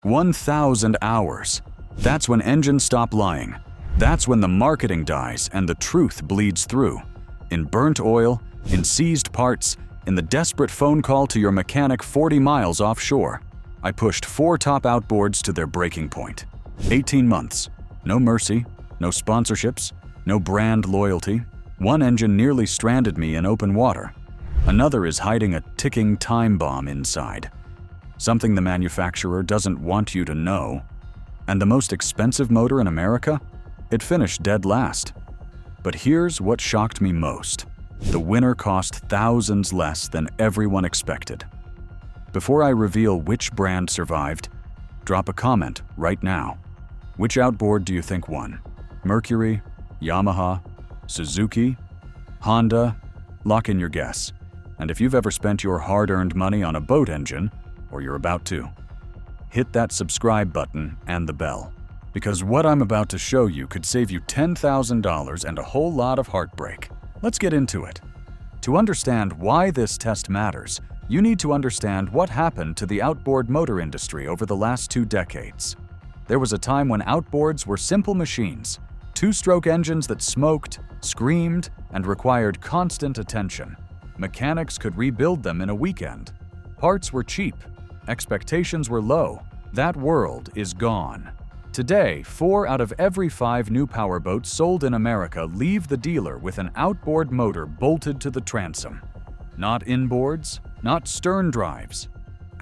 1,000 hours. That's when engines stop lying. That's when the marketing dies and the truth bleeds through. In burnt oil, in seized parts, in the desperate phone call to your mechanic 40 miles offshore. I pushed 4 top outboards to their breaking point. 18 months. No mercy, no sponsorships, no brand loyalty. One engine nearly stranded me in open water. Another is hiding a ticking time bomb inside. Something the manufacturer doesn't want you to know. And the most expensive motor in America? It finished dead last. But here's what shocked me most. The winner cost thousands less than everyone expected. Before I reveal which brand survived, drop a comment right now. Which outboard do you think won? Mercury, Yamaha, Suzuki, Honda? Lock in your guess. And if you've ever spent your hard-earned money on a boat engine, or you're about to, hit that subscribe button and the bell. Because what I'm about to show you could save you $10,000 and a whole lot of heartbreak. Let's get into it. To understand why this test matters, you need to understand what happened to the outboard motor industry over the last 2 decades. There was a time when outboards were simple machines, 2-stroke engines that smoked, screamed, and required constant attention. Mechanics could rebuild them in a weekend. Parts were cheap. Expectations were low. That world is gone. Today, 4 out of every 5 new powerboats sold in America leave the dealer with an outboard motor bolted to the transom. Not inboards, not stern drives.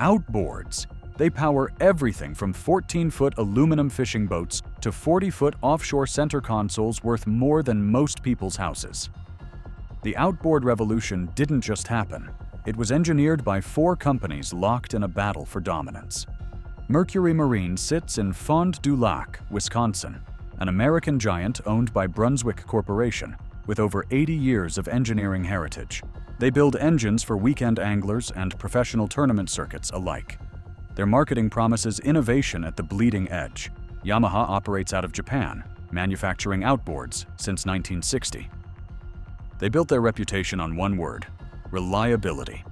Outboards. They power everything from 14-foot aluminum fishing boats to 40-foot offshore center consoles worth more than most people's houses. The outboard revolution didn't just happen. It was engineered by 4 companies locked in a battle for dominance. Mercury Marine sits in Fond du Lac, Wisconsin, an American giant owned by Brunswick Corporation, with over 80 years of engineering heritage. They build engines for weekend anglers and professional tournament circuits alike. Their marketing promises innovation at the bleeding edge. Yamaha operates out of Japan, manufacturing outboards since 1960. They built their reputation on one word: reliability.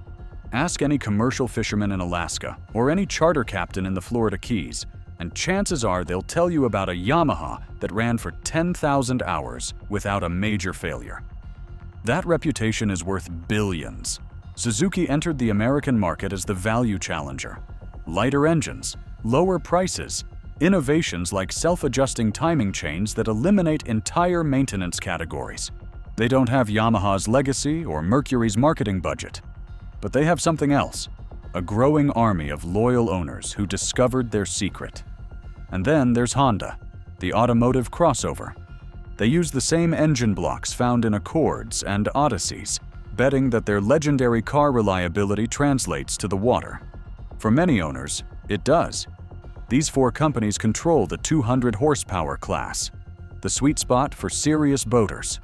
Ask any commercial fisherman in Alaska or any charter captain in the Florida Keys, and chances are they'll tell you about a Yamaha that ran for 10,000 hours without a major failure. That reputation is worth billions. Suzuki entered the American market as the value challenger. Lighter engines, lower prices, innovations like self-adjusting timing chains that eliminate entire maintenance categories. They don't have Yamaha's legacy or Mercury's marketing budget. But they have something else, a growing army of loyal owners who discovered their secret. And then there's Honda, the automotive crossover. They use the same engine blocks found in Accords and Odysseys, betting that their legendary car reliability translates to the water. For many owners, it does. These 4 companies control the 200 horsepower class, the sweet spot for serious boaters.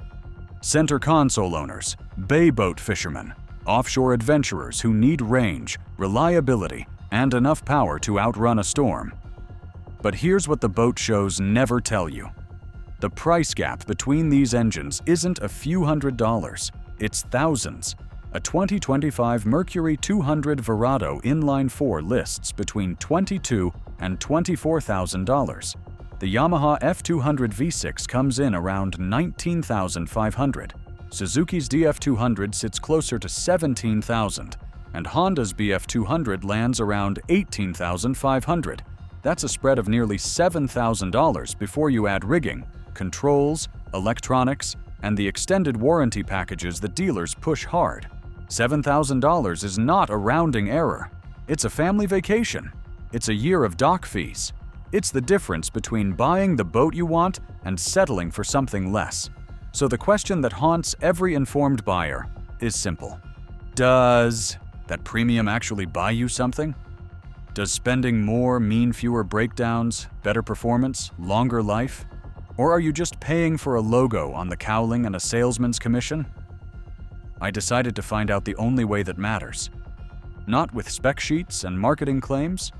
Center console owners, bay boat fishermen, offshore adventurers who need range, reliability, and enough power to outrun a storm. But here's what the boat shows never tell you. The price gap between these engines isn't a few $100s, it's thousands. A 2025 Mercury 200 Verado inline-4 lists between $22,000 and $24,000. The Yamaha F200 V6 comes in around $19,500. Suzuki's DF200 sits closer to $17,000, and Honda's BF200 lands around $18,500. That's a spread of nearly $7,000 before you add rigging, controls, electronics, and the extended warranty packages that dealers push hard. $7,000 is not a rounding error. It's a family vacation. It's a year of dock fees. It's the difference between buying the boat you want and settling for something less. So the question that haunts every informed buyer is simple. Does that premium actually buy you something? Does spending more mean fewer breakdowns, better performance, longer life? Or are you just paying for a logo on the cowling and a salesman's commission? I decided to find out the only way that matters. Not with spec sheets and marketing claims,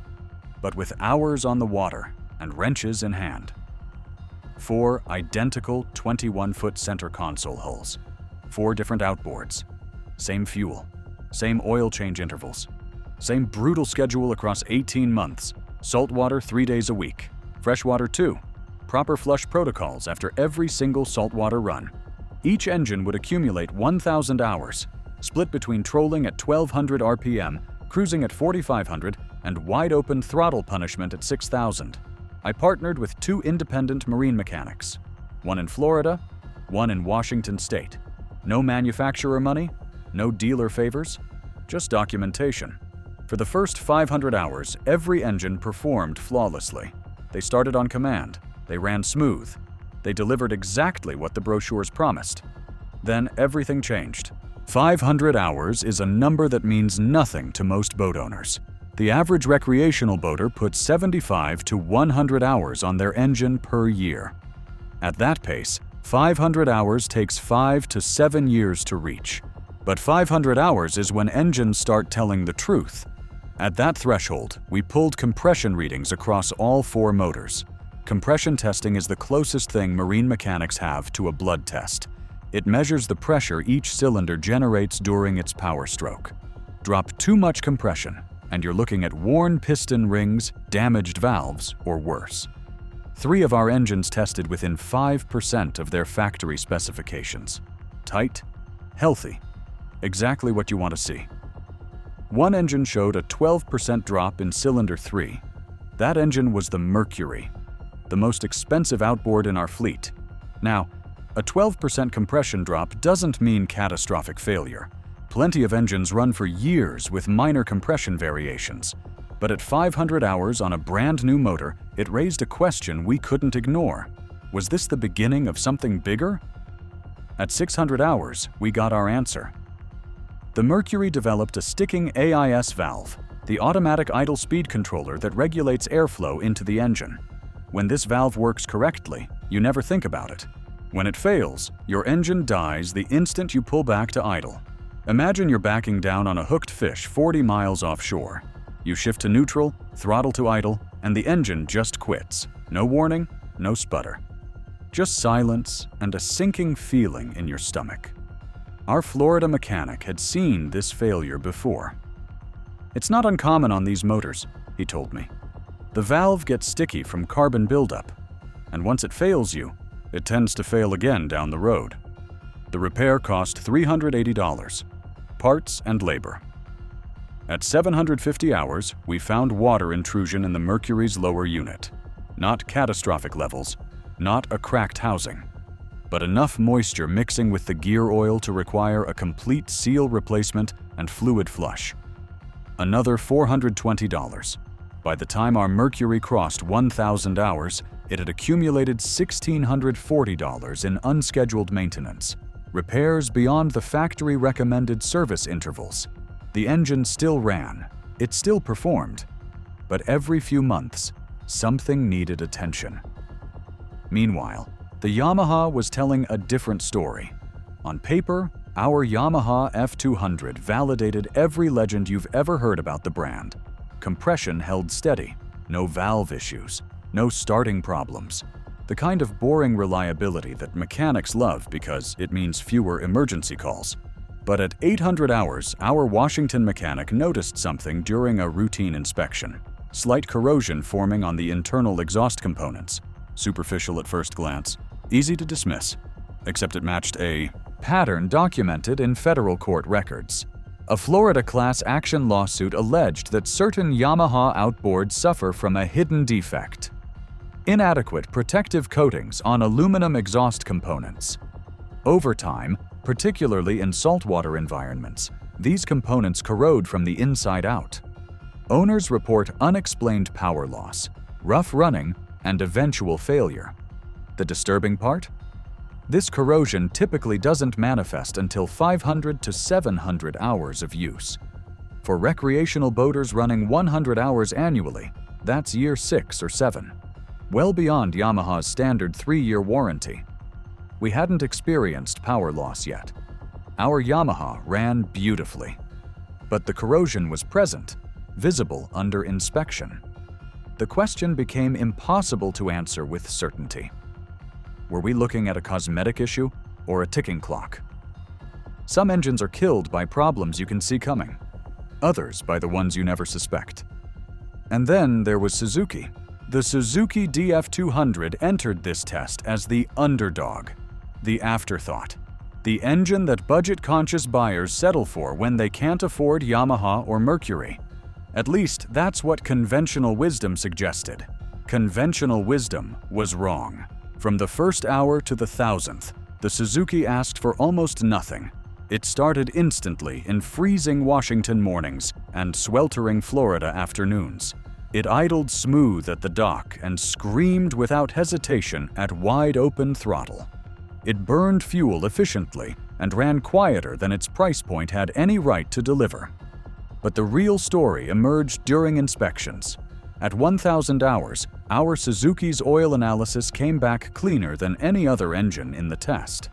but with hours on the water and wrenches in hand. 4 identical 21-foot center console hulls, 4 different outboards, same fuel, same oil change intervals, same brutal schedule across 18 months, Saltwater 3 days a week. Freshwater 2. Proper flush protocols after every single saltwater run. Each engine would accumulate 1,000 hours, split between trolling at 1,200 RPM, cruising at 4,500, and wide-open throttle punishment at 6,000. I partnered with 2 independent marine mechanics, one in Florida, one in Washington State. No manufacturer money, no dealer favors, just documentation. For the first 500 hours, every engine performed flawlessly. They started on command. They ran smooth. They delivered exactly what the brochures promised. Then everything changed. 500 hours is a number that means nothing to most boat owners. The average recreational boater puts 75 to 100 hours on their engine per year. At that pace, 500 hours takes 5 to 7 years to reach. But 500 hours is when engines start telling the truth. At that threshold, we pulled compression readings across all 4 motors. Compression testing is the closest thing marine mechanics have to a blood test. It measures the pressure each cylinder generates during its power stroke. Drop too much compression, and you're looking at worn piston rings, damaged valves, or worse. 3 of our engines tested within 5% of their factory specifications. Tight, healthy, exactly what you want to see. One engine showed a 12% drop in cylinder 3. That engine was the Mercury, the most expensive outboard in our fleet. Now, a 12% compression drop doesn't mean catastrophic failure. Plenty of engines run for years with minor compression variations. But at 500 hours on a brand new motor, it raised a question we couldn't ignore. Was this the beginning of something bigger? At 600 hours, we got our answer. The Mercury developed a sticking AIS valve, the automatic idle speed controller that regulates airflow into the engine. When this valve works correctly, you never think about it. When it fails, your engine dies the instant you pull back to idle. Imagine you're backing down on a hooked fish 40 miles offshore. You shift to neutral, throttle to idle, and the engine just quits. No warning, no sputter. Just silence and a sinking feeling in your stomach. Our Florida mechanic had seen this failure before. It's not uncommon on these motors, he told me. The valve gets sticky from carbon buildup, and once it fails you, it tends to fail again down the road. The repair cost $380, parts and labor. At 750 hours, we found water intrusion in the Mercury's lower unit. Not catastrophic levels, not a cracked housing, but enough moisture mixing with the gear oil to require a complete seal replacement and fluid flush. Another $420. By the time our Mercury crossed 1,000 hours, it had accumulated $1,640 in unscheduled maintenance, repairs beyond the factory-recommended service intervals. The engine still ran, it still performed, but every few months, something needed attention. Meanwhile, the Yamaha was telling a different story. On paper, our Yamaha F200 validated every legend you've ever heard about the brand. Compression held steady, no valve issues, no starting problems. The kind of boring reliability that mechanics love because it means fewer emergency calls. But at 800 hours, our Washington mechanic noticed something during a routine inspection. Slight corrosion forming on the internal exhaust components. Superficial at first glance, easy to dismiss, except it matched a pattern documented in federal court records. A Florida class action lawsuit alleged that certain Yamaha outboards suffer from a hidden defect. Inadequate protective coatings on aluminum exhaust components. Over time, particularly in saltwater environments, these components corrode from the inside out. Owners report unexplained power loss, rough running, and eventual failure. The disturbing part? This corrosion typically doesn't manifest until 500 to 700 hours of use. For recreational boaters running 100 hours annually, that's year 6 or 7, well beyond Yamaha's standard 3-year warranty. We hadn't experienced power loss yet. Our Yamaha ran beautifully, but the corrosion was present, visible under inspection. The question became impossible to answer with certainty. Were we looking at a cosmetic issue or a ticking clock? Some engines are killed by problems you can see coming, others by the ones you never suspect. And then there was Suzuki. The Suzuki DF200 entered this test as the underdog, the afterthought, the engine that budget-conscious buyers settle for when they can't afford Yamaha or Mercury. At least that's what conventional wisdom suggested. Conventional wisdom was wrong. From the first hour to the 1000th, the Suzuki asked for almost nothing. It started instantly in freezing Washington mornings and sweltering Florida afternoons. It idled smooth at the dock and screamed without hesitation at wide-open throttle. It burned fuel efficiently and ran quieter than its price point had any right to deliver. But the real story emerged during inspections. At 1,000 hours, our Suzuki's oil analysis came back cleaner than any other engine in the test.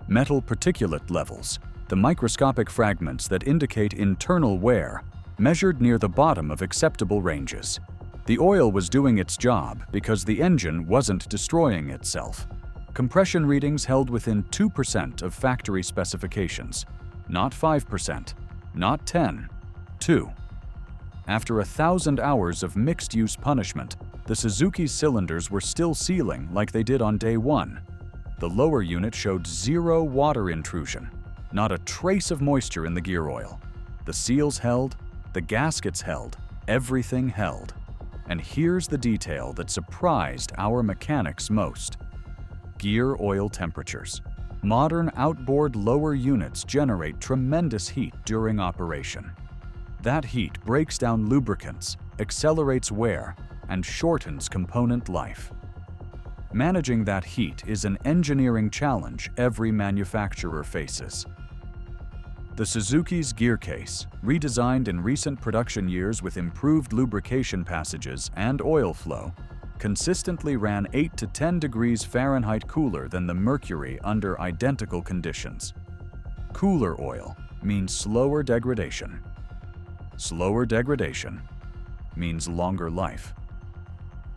Metal particulate levels, the microscopic fragments that indicate internal wear, measured near the bottom of acceptable ranges. The oil was doing its job because the engine wasn't destroying itself. Compression readings held within 2% of factory specifications. Not 5%, not 10, 2. After 1,000 hours of mixed-use punishment, the Suzuki's cylinders were still sealing like they did on day 1. The lower unit showed 0 water intrusion, not a trace of moisture in the gear oil. The seals held, the gaskets held, everything held. And here's the detail that surprised our mechanics most. Gear oil temperatures. Modern outboard lower units generate tremendous heat during operation. That heat breaks down lubricants, accelerates wear, and shortens component life. Managing that heat is an engineering challenge every manufacturer faces. The Suzuki's gear case, redesigned in recent production years with improved lubrication passages and oil flow, consistently ran 8 to 10 degrees Fahrenheit cooler than the Mercury under identical conditions. Cooler oil means slower degradation. Slower degradation means longer life.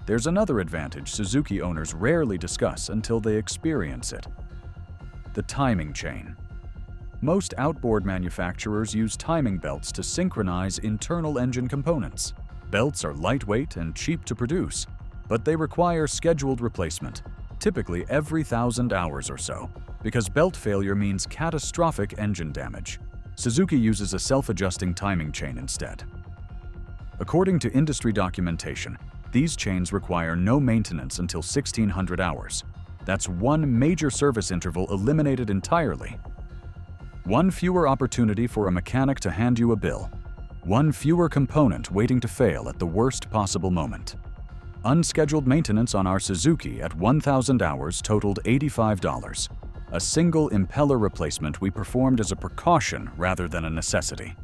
There's another advantage Suzuki owners rarely discuss until they experience it: the timing chain. Most outboard manufacturers use timing belts to synchronize internal engine components. Belts are lightweight and cheap to produce, but they require scheduled replacement, typically every 1,000 hours or so, because belt failure means catastrophic engine damage. Suzuki uses a self-adjusting timing chain instead. According to industry documentation, these chains require no maintenance until 1,600 hours. That's one major service interval eliminated entirely. One fewer opportunity for a mechanic to hand you a bill. One fewer component waiting to fail at the worst possible moment. Unscheduled maintenance on our Suzuki at 1,000 hours totaled $85. A single impeller replacement we performed as a precaution rather than a necessity.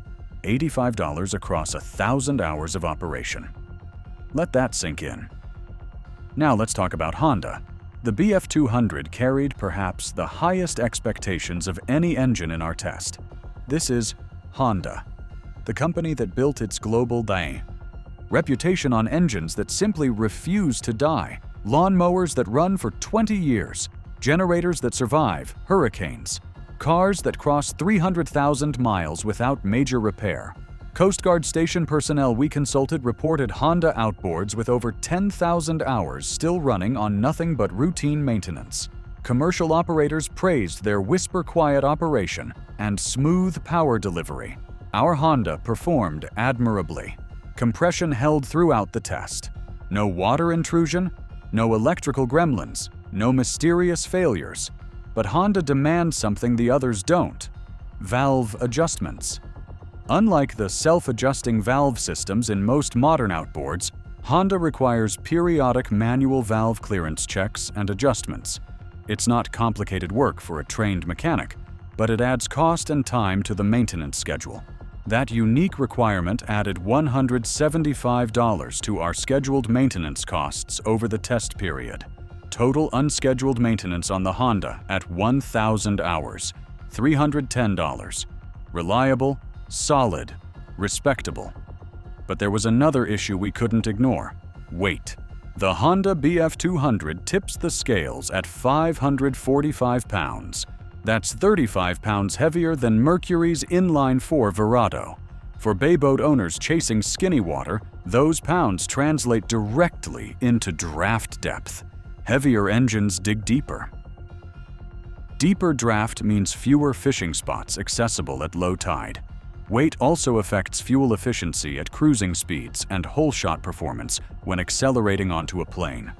$85 across 1,000 hours of operation. Let that sink in. Now let's talk about Honda. The BF200 carried perhaps the highest expectations of any engine in our test. This is Honda, the company that built its global reputation on engines that simply refuse to die, lawnmowers that run for 20 years, generators that survive hurricanes, cars that cross 300,000 miles without major repair. Coast Guard station personnel we consulted reported Honda outboards with over 10,000 hours still running on nothing but routine maintenance. Commercial operators praised their whisper-quiet operation and smooth power delivery. Our Honda performed admirably. Compression held throughout the test. No water intrusion, no electrical gremlins, no mysterious failures. But Honda demands something the others don't: valve adjustments. Unlike the self-adjusting valve systems in most modern outboards, Honda requires periodic manual valve clearance checks and adjustments. It's not complicated work for a trained mechanic, but it adds cost and time to the maintenance schedule. That unique requirement added $175 to our scheduled maintenance costs over the test period. Total unscheduled maintenance on the Honda at 1,000 hours, $310. Reliable, solid, respectable. But there was another issue we couldn't ignore: weight. The Honda BF200 tips the scales at 545 pounds. That's 35 pounds heavier than Mercury's inline-4 Verado. For bayboat owners chasing skinny water, Those pounds translate directly into draft depth. Heavier engines dig deeper. Deeper draft means fewer fishing spots accessible at low tide. Weight also affects fuel efficiency at cruising speeds and hole shot performance when accelerating onto a plane.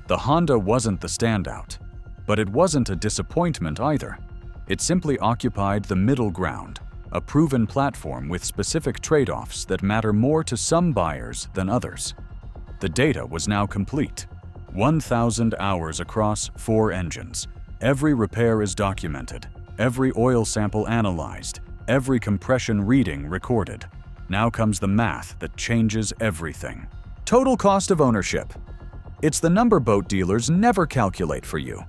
The Honda wasn't the standout, but it wasn't a disappointment either. It simply occupied the middle ground, a proven platform with specific trade-offs that matter more to some buyers than others. The data was now complete. 1,000 hours across 4 engines. Every repair is documented, every oil sample analyzed, every compression reading recorded. Now comes the math that changes everything. Total cost of ownership. It's the number boat dealers never calculate for you.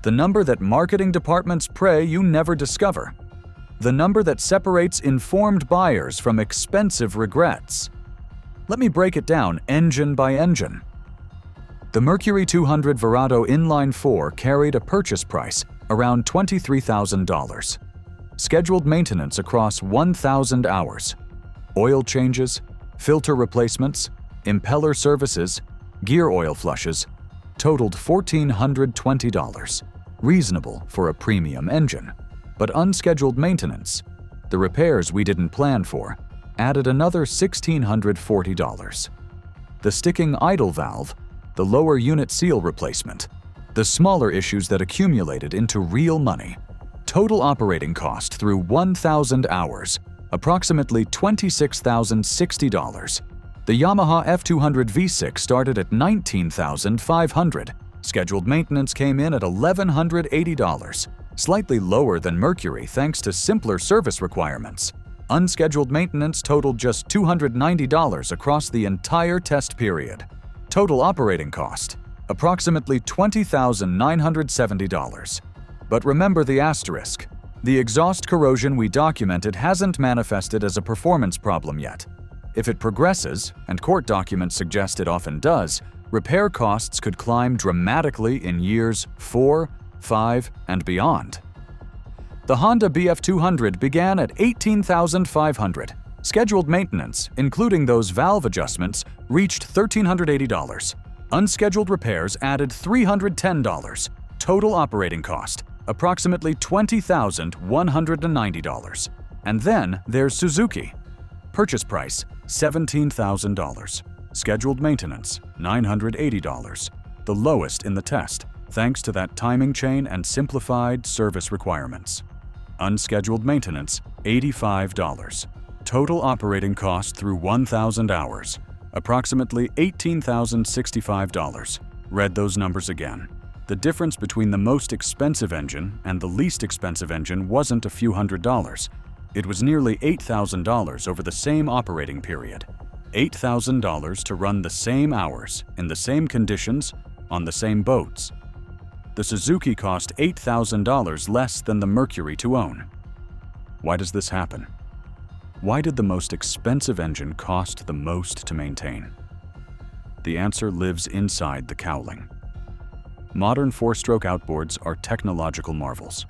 The number that marketing departments pray you never discover. The number that separates informed buyers from expensive regrets. Let me break it down engine by engine. The Mercury 200 Verado Inline 4 carried a purchase price around $23,000. Scheduled maintenance across 1,000 hours. Oil changes, filter replacements, impeller services, gear oil flushes totaled $1,420. Reasonable for a premium engine. But unscheduled maintenance, the repairs we didn't plan for, added another $1,640. The sticking idle valve, the lower unit seal replacement, the smaller issues that accumulated into real money. Total operating cost through 1,000 hours, approximately $26,060. The Yamaha F200 V6 started at $19,500. Scheduled maintenance came in at $1,180, slightly lower than Mercury thanks to simpler service requirements. Unscheduled maintenance totaled just $290 across the entire test period. Total operating cost, approximately $20,970. But remember the asterisk. The exhaust corrosion we documented hasn't manifested as a performance problem yet. If it progresses, and court documents suggest it often does, repair costs could climb dramatically in years 4, 5, and beyond. The Honda BF200 began at $18,500. Scheduled maintenance, including those valve adjustments, reached $1,380. Unscheduled repairs added $310. Total operating cost, approximately $20,190. And then there's Suzuki. Purchase price, $17,000. Scheduled maintenance, $980, the lowest in the test, thanks to that timing chain and simplified service requirements. Unscheduled maintenance, $85. Total operating cost through 1,000 hours, approximately $18,065. Read those numbers again. The difference between the most expensive engine and the least expensive engine wasn't a few $100s. It was nearly $8,000 over the same operating period. $8,000 to run the same hours, in the same conditions, on the same boats. The Suzuki cost $8,000 less than the Mercury to own. Why does this happen? Why did the most expensive engine cost the most to maintain? The answer lives inside the cowling. Modern 4-stroke outboards are technological marvels.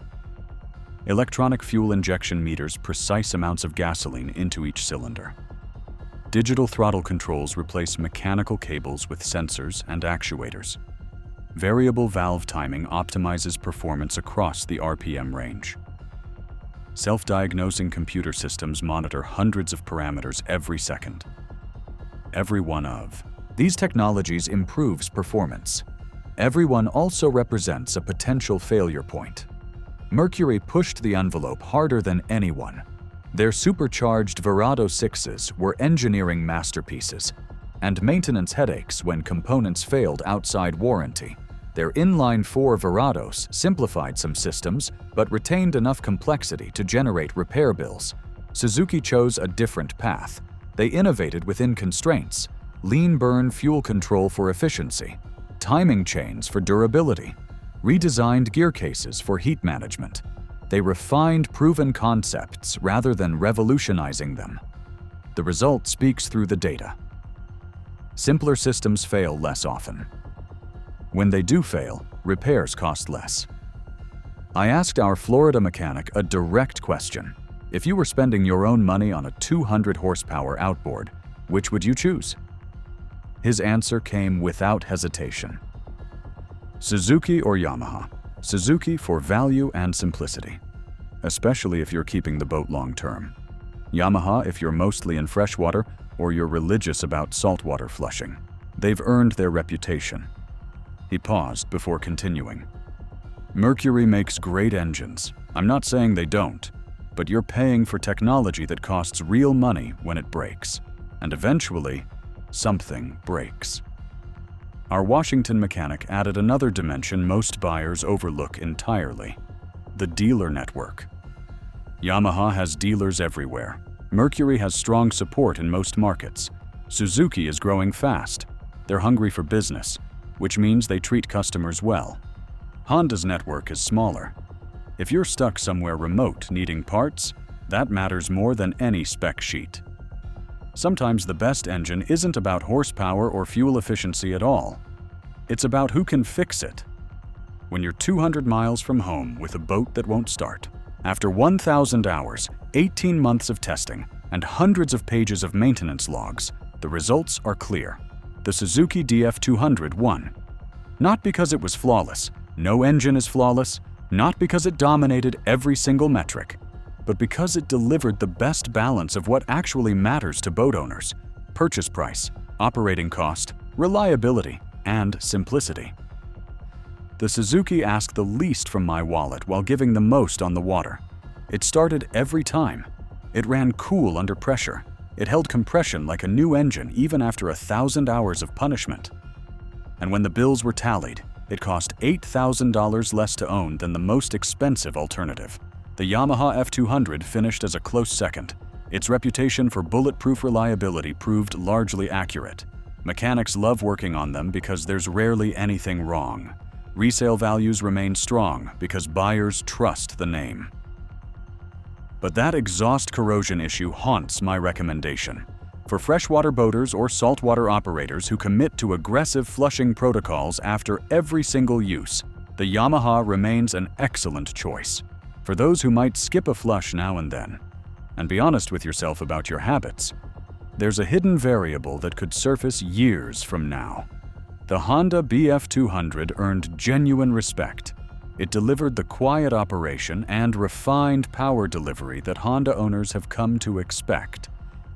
Electronic fuel injection meters precise amounts of gasoline into each cylinder. Digital throttle controls replace mechanical cables with sensors and actuators. Variable valve timing optimizes performance across the RPM range. Self-diagnosing computer systems monitor hundreds of parameters every second. Every one of these technologies improves performance. Every one also represents a potential failure point. Mercury pushed the envelope harder than anyone. Their supercharged Verado 6s were engineering masterpieces, and maintenance headaches when components failed outside warranty. Their inline 4 Verados simplified some systems but retained enough complexity to generate repair bills. Suzuki chose a different path. They innovated within constraints: lean burn fuel control for efficiency, timing chains for durability, redesigned gear cases for heat management. They refined proven concepts rather than revolutionizing them. The result speaks through the data. Simpler systems fail less often. When they do fail, repairs cost less. I asked our Florida mechanic a direct question. If you were spending your own money on a 200 horsepower outboard, which would you choose? His answer came without hesitation. Suzuki or Yamaha? Suzuki for value and simplicity, especially if you're keeping the boat long term. Yamaha if you're mostly in freshwater or you're religious about saltwater flushing. They've earned their reputation. He paused before continuing. Mercury makes great engines. I'm not saying they don't, but you're paying for technology that costs real money when it breaks. And eventually, something breaks. Our Washington mechanic added another dimension most buyers overlook entirely: the dealer network. Yamaha has dealers everywhere. Mercury has strong support in most markets. Suzuki is growing fast. They're hungry for business, which means they treat customers well. Honda's network is smaller. If you're stuck somewhere remote needing parts, that matters more than any spec sheet. Sometimes the best engine isn't about horsepower or fuel efficiency at all. It's about who can fix it. When you're 200 miles from home with a boat that won't start, after 1,000 hours, 18 months of testing, and hundreds of pages of maintenance logs, the results are clear. The Suzuki DF200 won. Not because it was flawless, no engine is flawless, not because it dominated every single metric, but because it delivered the best balance of what actually matters to boat owners: purchase price, operating cost, reliability, and simplicity. The Suzuki asked the least from my wallet while giving the most on the water. It started every time. It ran cool under pressure. It held compression like a new engine even after 1,000 hours of punishment. And when the bills were tallied, it cost $8,000 less to own than the most expensive alternative. The Yamaha F200 finished as a close second. Its reputation for bulletproof reliability proved largely accurate. Mechanics love working on them because there's rarely anything wrong. Resale values remain strong because buyers trust the name. But that exhaust corrosion issue haunts my recommendation. For freshwater boaters or saltwater operators who commit to aggressive flushing protocols after every single use, the Yamaha remains an excellent choice. For those who might skip a flush now and then, and be honest with yourself about your habits, there's a hidden variable that could surface years from now. The Honda BF200 earned genuine respect. It delivered the quiet operation and refined power delivery that Honda owners have come to expect.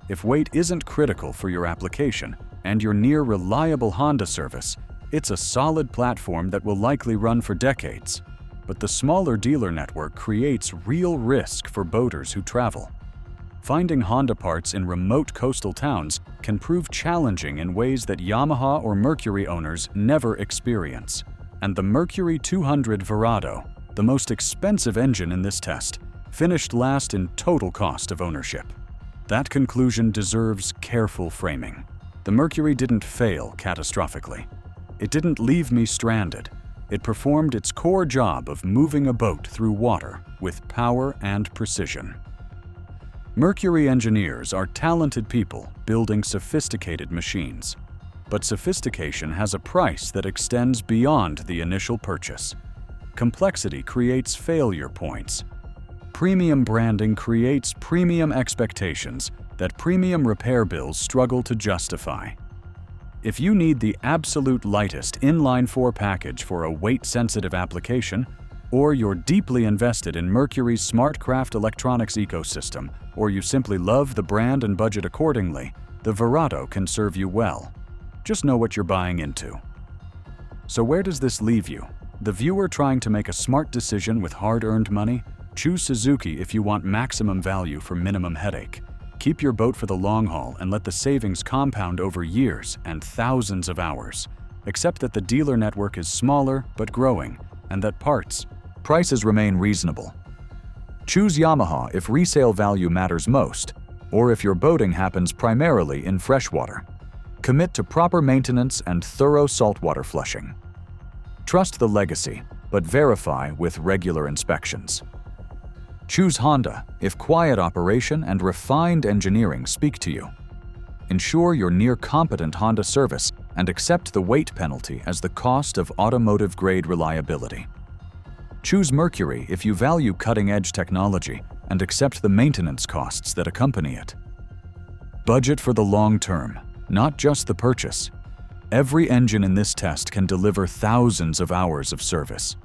If weight isn't critical for your application and you're near reliable Honda service, it's a solid platform that will likely run for decades. But the smaller dealer network creates real risk for boaters who travel. Finding Honda parts in remote coastal towns can prove challenging in ways that Yamaha or Mercury owners never experience. And the Mercury 200 Verado, the most expensive engine in this test, finished last in total cost of ownership. That conclusion deserves careful framing. The Mercury didn't fail catastrophically. It didn't leave me stranded. It performed its core job of moving a boat through water with power and precision. Mercury engineers are talented people building sophisticated machines. But sophistication has a price that extends beyond the initial purchase. Complexity creates failure points. Premium branding creates premium expectations that premium repair bills struggle to justify. If you need the absolute lightest inline-4 package for a weight-sensitive application, or you're deeply invested in Mercury's SmartCraft electronics ecosystem, or you simply love the brand and budget accordingly, the Verado can serve you well. Just know what you're buying into. So where does this leave you? The viewer trying to make a smart decision with hard-earned money? Choose Suzuki if you want maximum value for minimum headache. Keep your boat for the long haul and let the savings compound over years and thousands of hours. Accept that the dealer network is smaller but growing, and that prices remain reasonable. Choose Yamaha if resale value matters most, or if your boating happens primarily in freshwater. Commit to proper maintenance and thorough saltwater flushing. Trust the legacy, but verify with regular inspections. Choose Honda if quiet operation and refined engineering speak to you. Ensure you're near competent Honda service and accept the weight penalty as the cost of automotive-grade reliability. Choose Mercury if you value cutting-edge technology and accept the maintenance costs that accompany it. Budget for the long term, not just the purchase. Every engine in this test can deliver thousands of hours of service.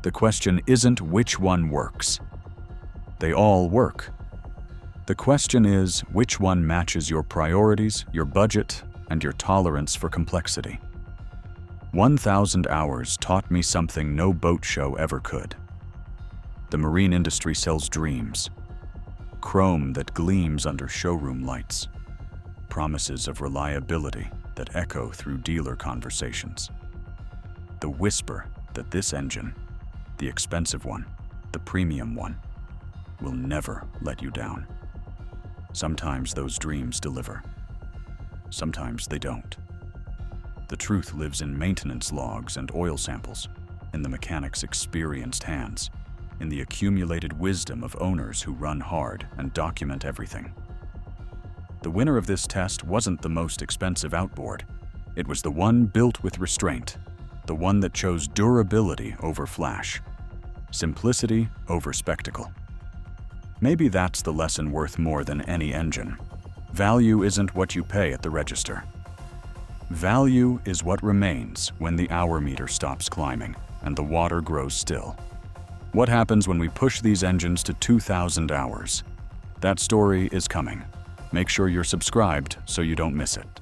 The question isn't which one works. They all work. The question is which one matches your priorities, your budget, and your tolerance for complexity. 1,000 hours taught me something no boat show ever could. The marine industry sells dreams. Chrome that gleams under showroom lights. Promises of reliability that echo through dealer conversations. The whisper that this engine, the expensive one, the premium one, will never let you down. Sometimes those dreams deliver. Sometimes they don't. The truth lives in maintenance logs and oil samples, in the mechanic's experienced hands, in the accumulated wisdom of owners who run hard and document everything. The winner of this test wasn't the most expensive outboard. It was the one built with restraint, the one that chose durability over flash, simplicity over spectacle. Maybe that's the lesson worth more than any engine. Value isn't what you pay at the register. Value is what remains when the hour meter stops climbing and the water grows still. What happens when we push these engines to 2,000 hours? That story is coming. Make sure you're subscribed so you don't miss it.